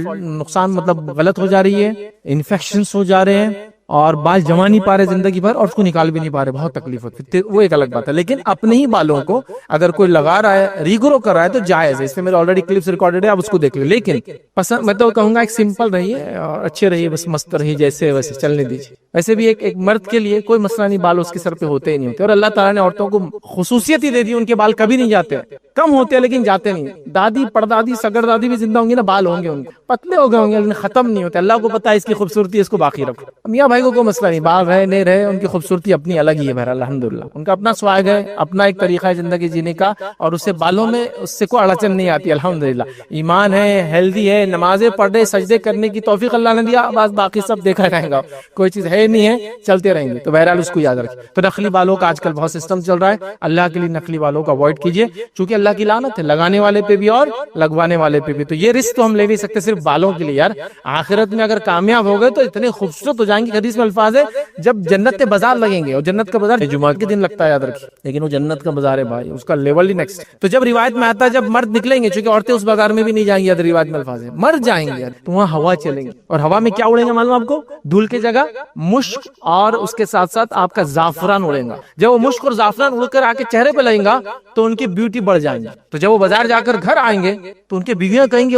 نقصان مطلب غلط ہو جا رہی ہے, انفیکشنز ہو جا رہے ہیں, اور بال جما نہیں پا رہے زندگی بھر, اور اس کو نکال بھی نہیں پا رہے, بہت تکلیف ہوتی ہے, وہ ایک الگ بات ہے. لیکن اپنے ہی بالوں کو اگر کوئی لگا رہا ہے, ریگرو کر رہا ہے تو جائز ہے. اس میں میرے آلریڈی کلپس ریکارڈڈ ہے, آپ اس کو دیکھ لیں. لیکن پسند میں تو کہوں گا ایک سمپل رہیے اور اچھے رہیے, بس مست رہیے, جیسے ویسے چلنے دیجیے. ویسے بھی ایک مرد کے لیے کوئی مسئلہ نہیں, بال اس کے سر پہ ہوتے ہی نہیں ہوتے, اور اللہ تعالیٰ نے عورتوں کو خصوصیت ہی دے دی, ان کے بال کبھی نہیں جاتے, کم ہوتے ہیں لیکن جاتے نہیں. دادی پردادی سگر دادی بھی زندہ ہوں گی نا, بال ہوں گے ان کے, پتلے ہو گئے ہوں گے لیکن ختم نہیں ہوتے. اللہ کو پتا ہے اس کی خوبصورتی, اس کو باقی رکھو. میاں بھائی کو کوئی مسئلہ نہیں, بال رہے نہیں رہے, ان کی خوبصورتی اپنی الگ ہی ہے. بہر الحمدللہ ان کا اپنا سواگ ہے, اپنا ایک طریقہ ہے زندگی جینے کا, اور اسے بالوں میں اس سے کوئی اڑچن نہیں آتی. الحمدللہ ایمان ہے, ہیلدی ہے, نمازیں پڑھ رہے, سجدے کرنے کی توفیق اللہ نے دیا, بس باقی سب دیکھا رہے گا, کوئی چیز ہے نہیں ہے, چلتے رہیں گے. تو بہرحال اس کو یاد رکھیں. تو نقلی بالوں کا آج کل بہت سسٹم چل رہا ہے, اللہ کے لیے نقلی بالوں کو اوائڈ کیجیے, چونکہ اللہ کی لعنت ہے لگانے والے پہ بھی اور لگوانے والے پہ بھی. تو یہ رسک تو ہم لے نہیں سکتے صرف بالوں کے لیے یار, آخرت میں اگر کامیاب ہو گئے تو اتنے خوبصورت ہو جائیں گے. حدیث میں الفاظ ہے جب جنت کے بازار لگیں گے, اور جنت کا بازار جمعہ کے دن لگتا ہے یاد رکھیں, لیکن وہ جنت کا بازار ہے بھائی, اس کا لیول ہی نیکسٹ. تو جب روایت میں آتا ہے جب مرد نکلیں گے, چونکہ عورتیں اس بازار میں بھی نہیں جائیں گی, ادھر روایت میں الفاظ ہے مرد جائیں گے, تو وہاں ہوا چلیں گے, اور ہوا میں کیا اڑیں گے معلوم آپ کو, دھول کی جگہ مشک, اور اس کے ساتھ ساتھ آپ کا زعفران اڑے گا. جب وہ مشک اور زعفران اڑ کر آ کے چہرے پہ لگیں گا تو ان کی بیوٹی بڑھ جائیں گی. تو جب وہ بازار جا کر گھر آئیں گے تو ان کے بیویاں کہیں گے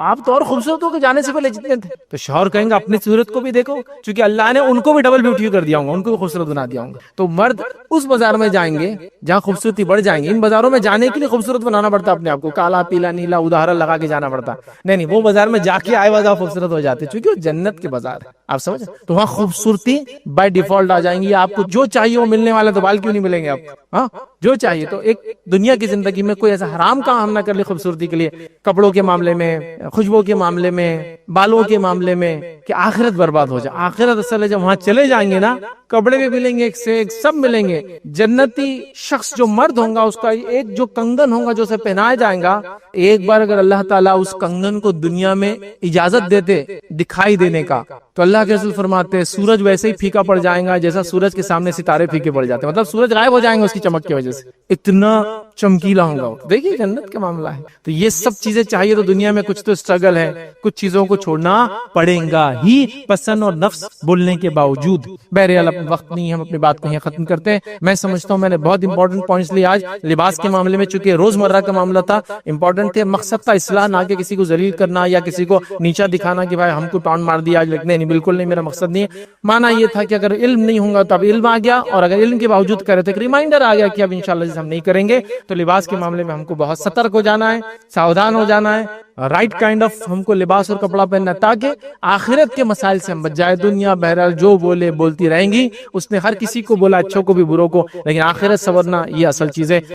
آپ تو اور خوبصورت ہو کے جانے سے پہلے جتنے تھے. تو شوہر کہیں گے اپنی صورت کو بھی دیکھو, چونکہ اللہ نے ان کو بھی ڈبل بیوٹی کنٹینیو کر دیا ہوں گا, ان کو بھی خوبصورت بنا دیا ہوں گا. تو مرد اس بازار میں جائیں گے جہاں خوبصورتی بڑھ جائیں گے. ان بازاروں میں جانے کے لیے خوبصورت بنانا پڑتا ہے اپنے آپ کو, کالا پیلا نیلا اداہرن لگا کے جانا پڑتا. نہیں, وہ بازار میں جا کے آئے بازار خوبصورت ہو جاتے, چونکہ وہ جنت کے بازار ہے. آپ سمجھ, تو وہاں خوبصورتی بائی ڈیفالٹ آ جائیں گی. آپ کو جو چاہیے وہ ملنے والا, تو بال کیوں نہیں ملیں گے آپ کو؟ ہاں, جو چاہیے. تو ایک دنیا کی زندگی میں کوئی ایسا حرام کام ہم نہ کر لے خوبصورتی کے لیے, کپڑوں کے معاملے میں, خوشبو کے معاملے میں, بالوں کے معاملے میں, کہ آخرت برباد ہو جائے. آخرت اصل ہے جب وہاں چلے جائیں گے نا, کپڑے بھی ملیں گے ایک سے ایک, سب ملیں گے. جنتی شخص جو مرد ہوگا, اس کا ایک جو کنگن ہوگا جو اسے پہنایا جائے گا, ایک بار اگر اللہ تعالیٰ اس کنگن کو دنیا میں اجازت دیتے دکھائی دینے کا, تو اللہ کے رسول فرماتے ہیں سورج ویسے ہی پھیکا پڑ جائے گا جیسا سورج کے سامنے ستارے پھیکے پڑ جاتے ہیں. مطلب سورج غائب ہو جائیں گے اس کی چمک کی وجہ سے, اتنا چمکیلا ہوگا. دیکھیے جنت کا معاملہ ہے. تو یہ سب چیزیں چاہیے تو دنیا میں کچھ تو اسٹرگل ہے, کچھ چیزوں کو چھوڑنا پڑے گا ہی, پسند اور نفس بولنے کے باوجود. بہرحال اپنا وقت نہیں, ہم اپنی بات کو یہاں ختم کرتے ہیں. میں سمجھتا ہوں میں نے بہت امپورٹنٹ پوائنٹس لیے آج لباس کے معاملے میں, چونکہ روزمرہ کا معاملہ تھا, امپورٹنٹ تھے. مقصد تھا اصلاح, نہ کہ کسی کو ذلیل کرنا یا کسی کو نیچا دکھانا کہ بھائی ہم کو ٹانٹ مار دیا آج. لکھنے نہیں, بالکل نہیں, میرا مقصد نہیں ہے. مانا یہ تھا کہ اگر علم نہیں ہوگا تو اب علم آ گیا, اور اگر علم کے باوجود کرے تو ایک ریمائنڈر آ گیا کہ اب انشاءاللہ ہم نہیں کریں گے. تو لباس کے معاملے میں ہم کو بہت سترک ہو جانا ہے, ساودھان ہو جانا ہے, رائٹ کائنڈ آف ہم کو لباس اور کپڑا پہننا, تاکہ آخرت کے مسائل سے ہم بچ جائے. دنیا بہرحال جو بولے بولتی رہیں گی, اس نے ہر کسی کو بولا, اچھوں کو بھی بروں کو, لیکن آخرت سنورنا یہ اصل چیز ہے.